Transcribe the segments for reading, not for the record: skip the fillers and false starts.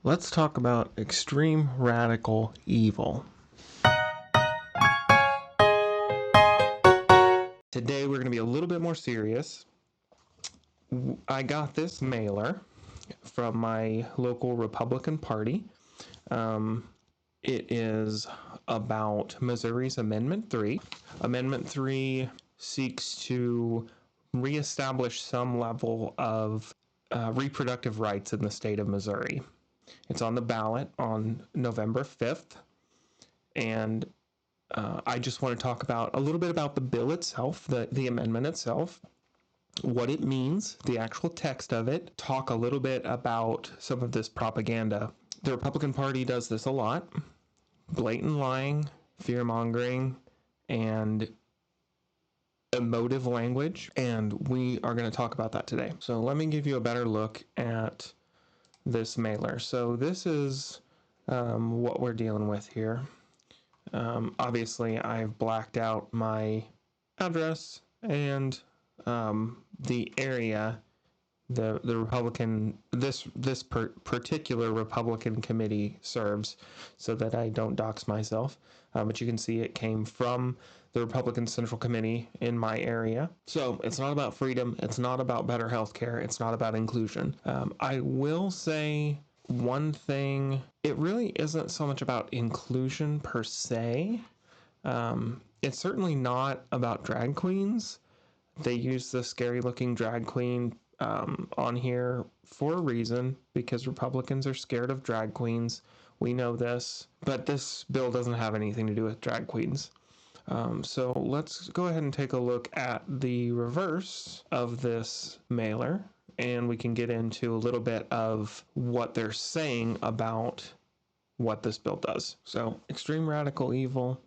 Let's talk about extreme radical evil. Today we're going to be a little bit more serious. I got this mailer from my local Republican Party. It is about Missouri's Amendment 3. Amendment 3 seeks to reestablish some level of reproductive rights in the state of Missouri. It's on the ballot on November 5th, and I just want to talk about a little bit about the bill itself, the amendment itself, what it means, the actual text of it, talk a little bit about some of this propaganda. The Republican Party does this a lot. Blatant lying, fear-mongering, and emotive language, and we are going to talk about that today. So let me give you a better look at this mailer. So this is what we're dealing with here. Obviously, I've blacked out my address and the area the Republican this particular Republican committee serves, so that I don't dox myself. But you can see it came from the Republican Central Committee in my area. So it's not about freedom. It's not about better healthcare. It's not about inclusion. I will say one thing: it really isn't so much about inclusion per se. It's certainly not about drag queens. They use the scary looking drag queen on here for a reason, because Republicans are scared of drag queens. We know this, but this bill doesn't have anything to do with drag queens. So let's go ahead and take a look at the reverse of this mailer, and we can get into a little bit of what they're saying about what this bill does. So, extreme radical evil.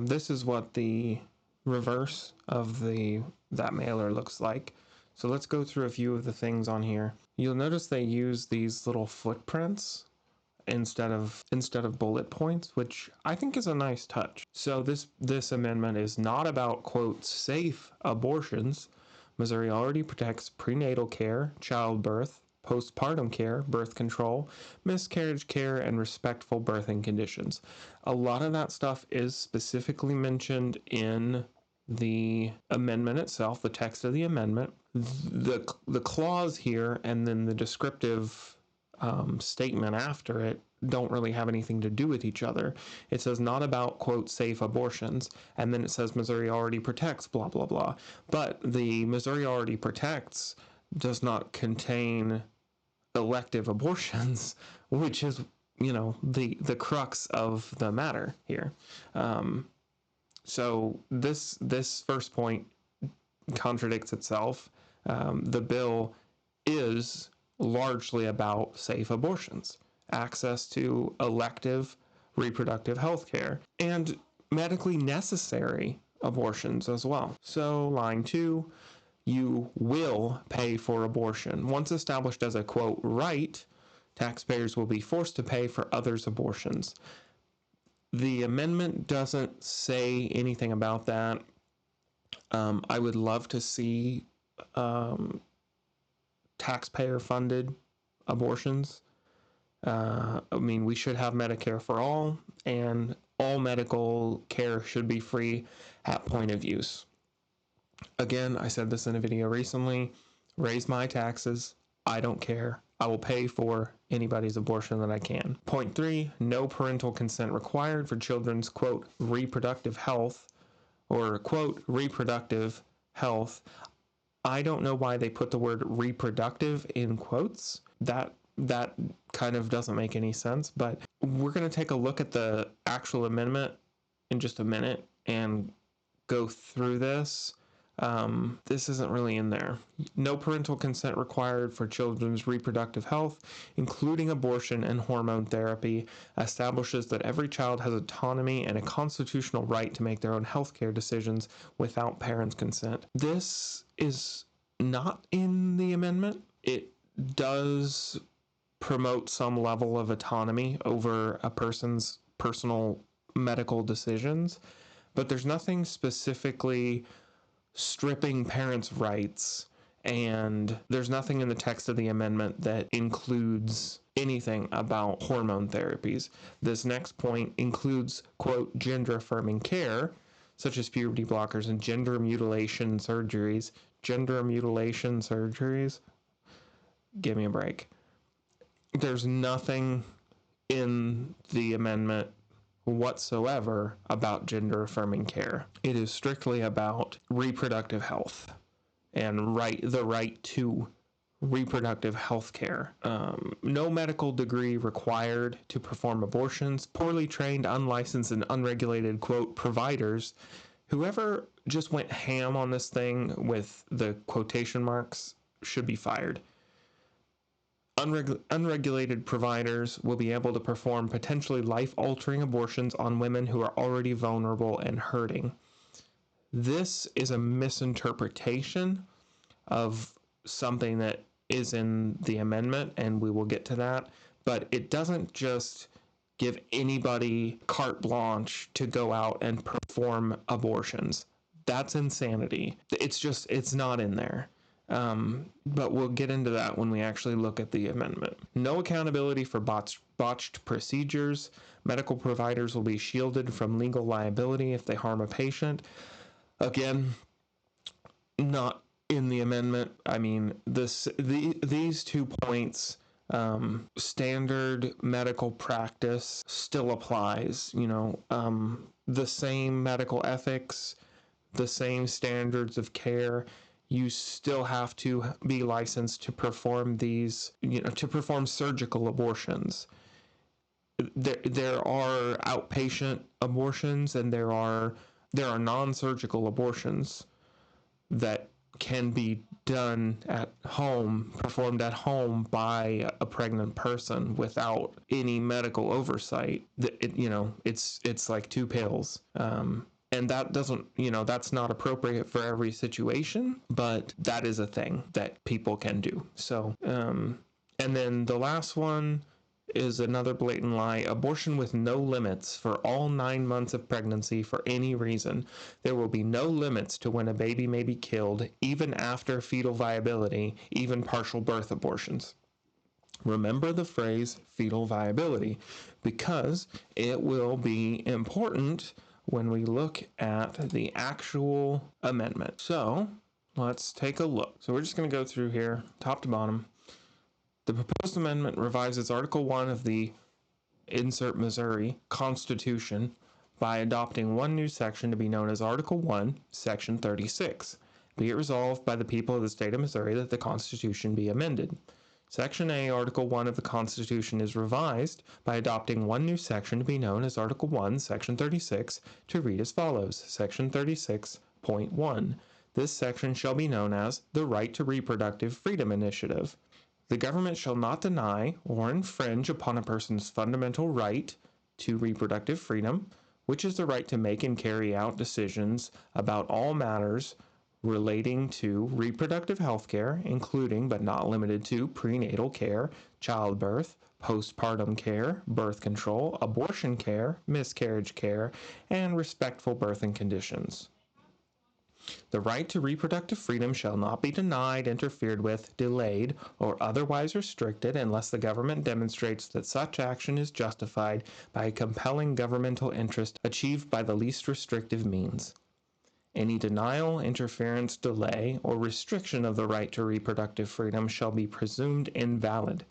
This is what the reverse of that mailer looks like. So let's go through a few of the things on here. You'll notice they use these little footprints instead of bullet points, which I think is a nice touch. So this amendment is not about, quote, safe abortions. Missouri already protects prenatal care, childbirth, postpartum care, birth control, miscarriage care, and respectful birthing conditions. A lot of that stuff is specifically mentioned in the amendment itself, the text of the amendment. The clause here and then the descriptive statement after it don't really have anything to do with each other. It says not about, quote, safe abortions, and then it says Missouri already protects blah blah blah. But the Missouri already protects does not contain elective abortions, which is, the crux of the matter here. So this first point contradicts itself. The bill is largely about safe abortions, access to elective reproductive health care, and medically necessary abortions as well. So line 2, you will pay for abortion. Once established as a, quote, right, taxpayers will be forced to pay for others' abortions. The amendment doesn't say anything about that. I would love to see taxpayer-funded abortions. We should have Medicare for all, and all medical care should be free at point of use. Again, I said this in a video recently: raise my taxes. I don't care. I will pay for anybody's abortion that I can. Point 3, no parental consent required for children's, quote, reproductive health, or, quote, reproductive health. I don't know why they put the word reproductive in quotes. That kind of doesn't make any sense, but we're going to take a look at the actual amendment in just a minute and go through this. This isn't really in there. No parental consent required for children's reproductive health, including abortion and hormone therapy, establishes that every child has autonomy and a constitutional right to make their own healthcare decisions without parents' consent. This is not in the amendment. It does promote some level of autonomy over a person's personal medical decisions, but there's nothing specifically stripping parents' rights And there's nothing in the text of the amendment that includes anything about hormone therapies. This next point includes, quote, gender affirming care, such as puberty blockers and gender mutilation surgeries. Gender mutilation surgeries? Give me a break. There's nothing in the amendment whatsoever about gender affirming care. It is strictly about reproductive health and the right to reproductive health care. No medical degree required to perform abortions. Poorly trained, unlicensed, and unregulated, quote, providers. Whoever just went ham on this thing with the quotation marks should be fired. Unregulated providers will be able to perform potentially life-altering abortions on women who are already vulnerable and hurting. This is a misinterpretation of something that is in the amendment, and we will get to that, but it doesn't just give anybody carte blanche to go out and perform abortions. That's insanity. It's not in there. But we'll get into that when we actually look at the amendment. No accountability for botched procedures. Medical providers will be shielded from legal liability if they harm a patient. Again, not in the amendment. I mean, these 2 points, standard medical practice still applies. The same medical ethics, the same standards of care. You still have to be licensed to perform these, to perform surgical abortions. There are outpatient abortions and there are non-surgical abortions that can be done at home, performed at home by a pregnant person without any medical oversight. It's like 2 pills. And that doesn't, that's not appropriate for every situation, but that is a thing that people can do. So, and then the last one is another blatant lie. Abortion with no limits for all 9 months of pregnancy for any reason. There will be no limits to when a baby may be killed, even after fetal viability, even partial birth abortions. Remember the phrase fetal viability, because it will be important when we look at the actual amendment. So let's take a look. So we're just going to go through here, top to bottom. The proposed amendment revises Article 1 of the insert Missouri Constitution by adopting one new section to be known as Article 1, Section 36. Be it resolved by the people of the state of Missouri that the Constitution be amended. Section A, Article 1 of the Constitution is revised by adopting one new section to be known as Article 1, Section 36, to read as follows. Section 36.1. This section shall be known as the Right to Reproductive Freedom Initiative. The government shall not deny or infringe upon a person's fundamental right to reproductive freedom, which is the right to make and carry out decisions about all matters relating to reproductive health care, including but not limited to prenatal care, childbirth, postpartum care, birth control, abortion care, miscarriage care, and respectful birthing conditions. The right to reproductive freedom shall not be denied, interfered with, delayed, or otherwise restricted unless the government demonstrates that such action is justified by a compelling governmental interest achieved by the least restrictive means. Any denial, interference, delay, or restriction of the right to reproductive freedom shall be presumed invalid.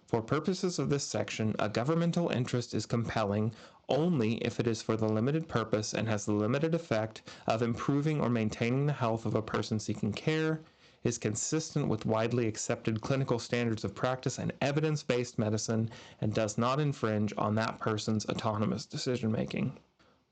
For purposes of this section, a governmental interest is compelling only if it is for the limited purpose and has the limited effect of improving or maintaining the health of a person seeking care, is consistent with widely accepted clinical standards of practice and evidence-based medicine, and does not infringe on that person's autonomous decision-making.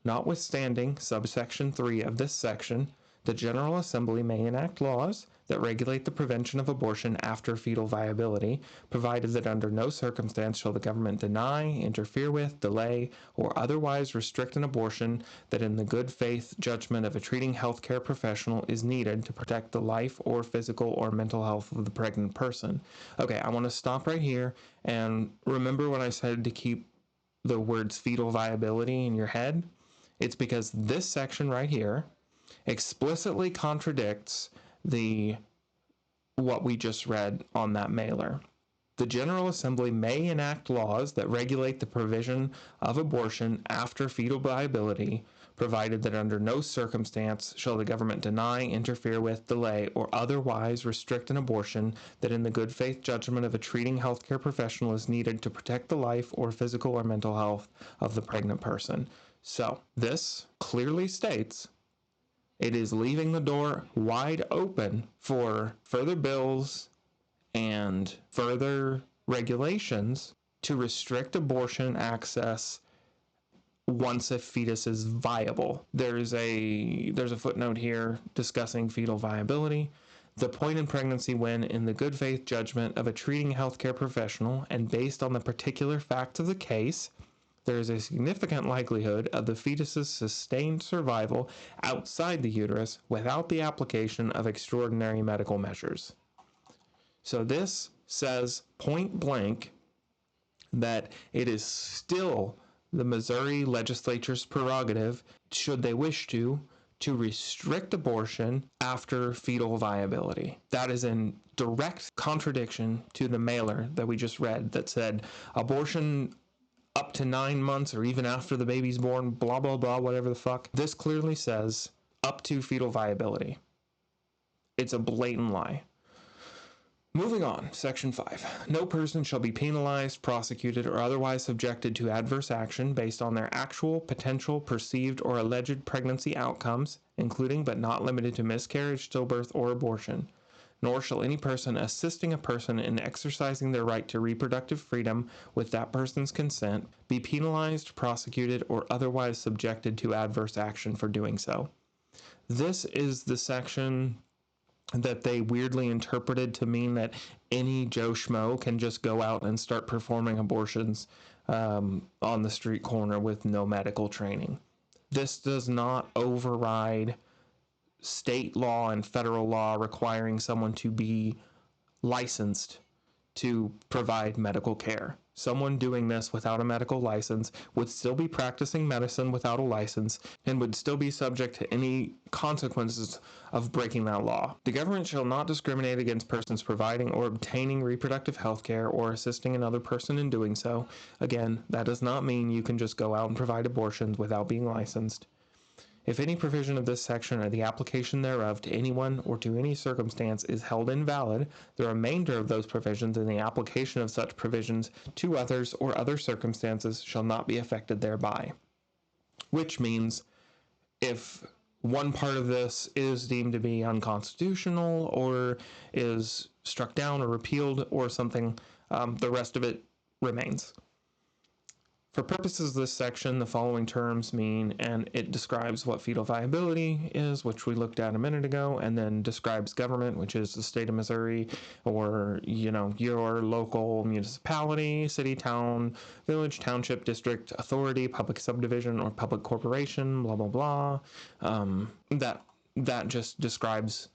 Notwithstanding subsection 3 of this section, the General Assembly may enact laws that regulate the prevention of abortion after fetal viability, provided that under no circumstance shall the government deny, interfere with, delay, or otherwise restrict an abortion that in the good faith judgment of a treating healthcare professional is needed to protect the life or physical or mental health of the pregnant person. Okay, I want to stop right here, and remember when I said to keep the words fetal viability in your head? It's because this section right here explicitly contradicts the what we just read on that mailer. The General Assembly may enact laws that regulate the provision of abortion after fetal viability, provided that under no circumstance shall the government deny, interfere with, delay, or otherwise restrict an abortion that in the good faith judgment of a treating healthcare professional is needed to protect the life or physical or mental health of the pregnant person. So, this clearly states it is leaving the door wide open for further bills and further regulations to restrict abortion access once a fetus is viable. There's a footnote here discussing fetal viability. The point in pregnancy when, in the good faith judgment of a treating healthcare professional and based on the particular facts of the case, there is a significant likelihood of the fetus's sustained survival outside the uterus without the application of extraordinary medical measures. So this says point blank that it is still the Missouri legislature's prerogative, should they wish to restrict abortion after fetal viability. That is in direct contradiction to the mailer that we just read that said abortion up to 9 months or even after the baby's born, blah, blah, blah, whatever the fuck. This clearly says up to fetal viability. It's a blatant lie. Moving on, Section 5. No person shall be penalized, prosecuted, or otherwise subjected to adverse action based on their actual, potential, perceived, or alleged pregnancy outcomes, including but not limited to miscarriage, stillbirth, or abortion. Nor shall any person assisting a person in exercising their right to reproductive freedom with that person's consent be penalized, prosecuted, or otherwise subjected to adverse action for doing so. This is the section that they weirdly interpreted to mean that any Joe Schmo can just go out and start performing abortions on the street corner with no medical training. This does not override state law and federal law requiring someone to be licensed to provide medical care. Someone doing this without a medical license would still be practicing medicine without a license and would still be subject to any consequences of breaking that law. The government shall not discriminate against persons providing or obtaining reproductive health care or assisting another person in doing so. Again, that does not mean you can just go out and provide abortions without being licensed. If any provision of this section or the application thereof to anyone or to any circumstance is held invalid, the remainder of those provisions and the application of such provisions to others or other circumstances shall not be affected thereby. Which means if one part of this is deemed to be unconstitutional or is struck down or repealed or something, the rest of it remains. For purposes of this section, the following terms mean, and it describes what fetal viability is, which we looked at a minute ago, and then describes government, which is the state of Missouri, or, your local municipality, city, town, village, township, district, authority, public subdivision, or public corporation, blah, blah, blah. That just describes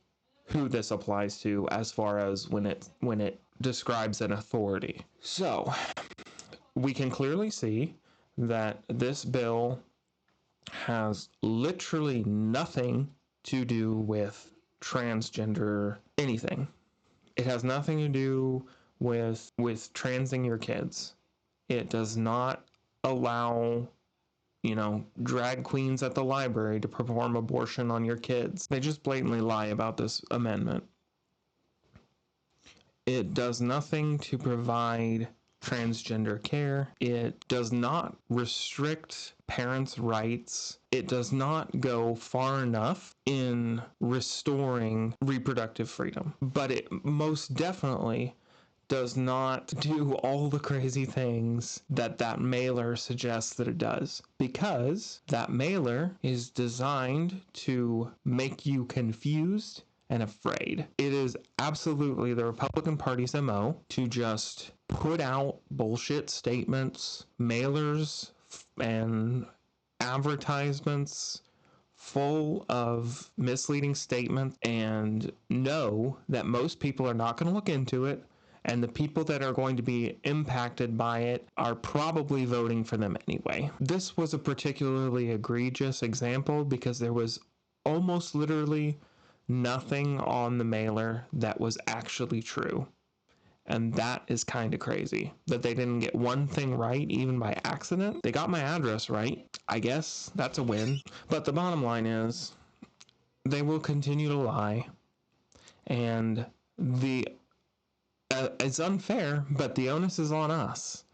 who this applies to as far as when it describes an authority. So we can clearly see that this bill has literally nothing to do with transgender anything. It has nothing to do with transing your kids. It does not allow, drag queens at the library to perform abortion on your kids. They just blatantly lie about this amendment. It does nothing to provide transgender care. It does not restrict parents' rights. It does not go far enough in restoring reproductive freedom. But it most definitely does not do all the crazy things that mailer suggests that it does. Because that mailer is designed to make you confused and afraid. It is absolutely the Republican Party's MO to just put out bullshit statements, mailers, and advertisements full of misleading statements, and know that most people are not going to look into it, and the people that are going to be impacted by it are probably voting for them anyway. This was a particularly egregious example because there was almost literally nothing on the mailer that was actually true. And that is kind of crazy that they didn't get one thing right, even by accident. They got my address right. I guess that's a win. But the bottom line is they will continue to lie. And it's unfair, but the onus is on us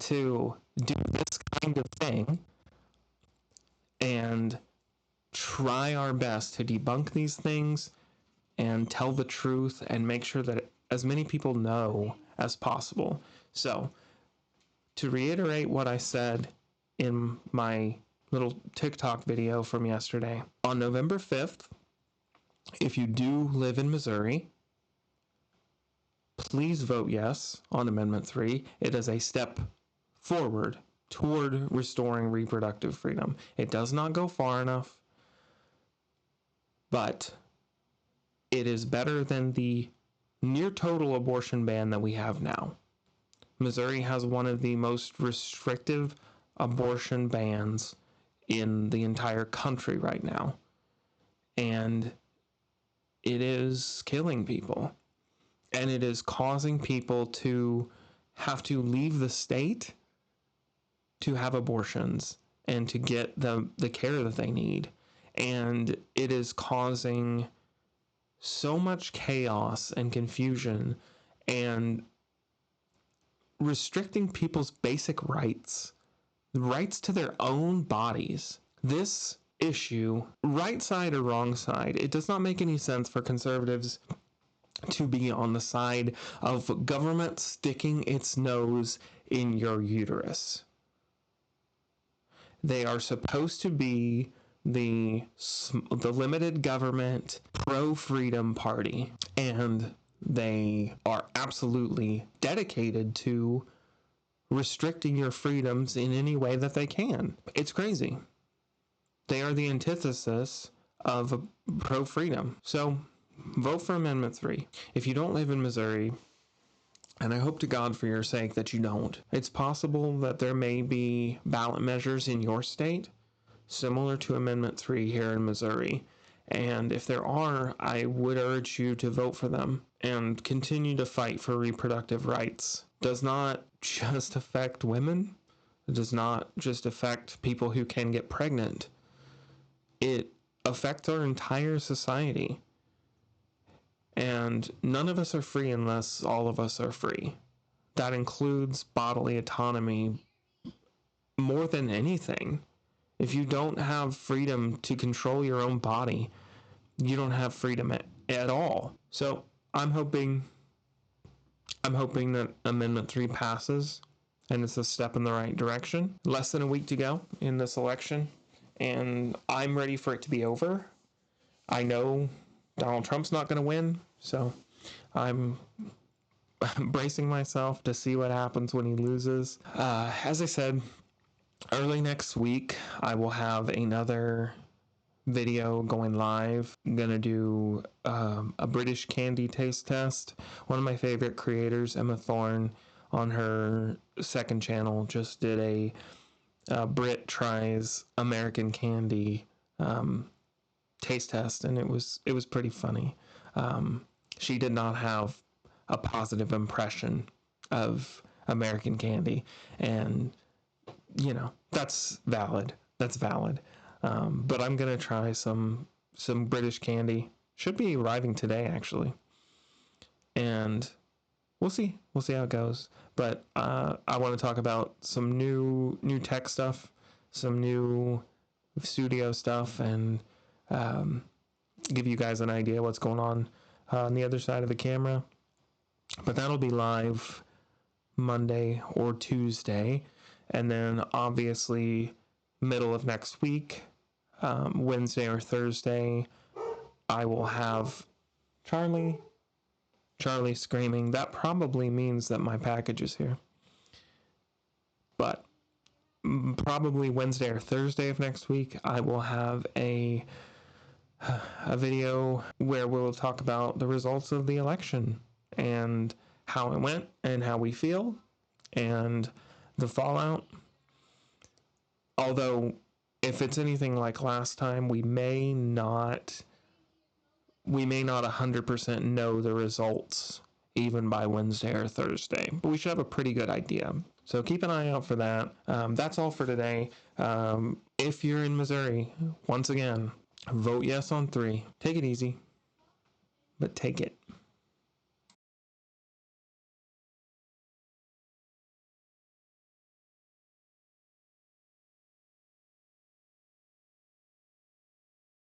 to do this kind of thing and try our best to debunk these things and tell the truth and make sure that as many people know as possible. So, to reiterate what I said in my little TikTok video from yesterday, on November 5th, if you do live in Missouri, please vote yes on Amendment 3. It is a step forward toward restoring reproductive freedom. It does not go far enough, but it is better than the near total abortion ban that we have now. Missouri has one of the most restrictive abortion bans in the entire country right now. And it is killing people. And it is causing people to have to leave the state to have abortions and to get the care that they need. And it is causing so much chaos and confusion and restricting people's basic rights, the rights to their own bodies. This issue, right side or wrong side, it does not make any sense for conservatives to be on the side of government sticking its nose in your uterus. They are supposed to be the limited government pro-freedom party, and they are absolutely dedicated to restricting your freedoms in any way that they can. It's crazy. They are the antithesis of pro-freedom. So vote for Amendment 3. If you don't live in Missouri, and I hope to God for your sake that you don't, it's possible that there may be ballot measures in your state similar to Amendment 3 here in Missouri. And if there are, I would urge you to vote for them and continue to fight for reproductive rights. It does not just affect women. It does not just affect people who can get pregnant. It affects our entire society. And none of us are free unless all of us are free. That includes bodily autonomy more than anything. If you don't have freedom to control your own body, you don't have freedom at all. So I'm hoping that Amendment 3 passes, and it's a step in the right direction. Less than a week to go in this election, and I'm ready for it to be over. I know Donald Trump's not going to win, so I'm bracing myself to see what happens when he loses. As I said, early next week, I will have another video going live. I'm going to do a British candy taste test. One of my favorite creators, Emma Thorne, on her second channel, just did a Brit tries American candy taste test, and it was pretty funny. She did not have a positive impression of American candy, and that's valid. But I'm gonna try some British candy. Should be arriving today, actually, and we'll see how it goes. But I want to talk about some new tech stuff, some new studio stuff, and give you guys an idea what's going on the other side of the camera. But that'll be live Monday or Tuesday, and then obviously middle of next week, Wednesday or Thursday, I will have Charlie screaming. That probably means that my package is here. But probably Wednesday or Thursday of next week, I will have a video where we'll talk about the results of the election and how it went and how we feel and the fallout. Although, if it's anything like last time, we may not we may not 100% know the results even by Wednesday or Thursday, but we should have a pretty good idea. So keep an eye out for that. That's all for today. If you're in Missouri, once again, vote yes on 3. Take it easy, but take it.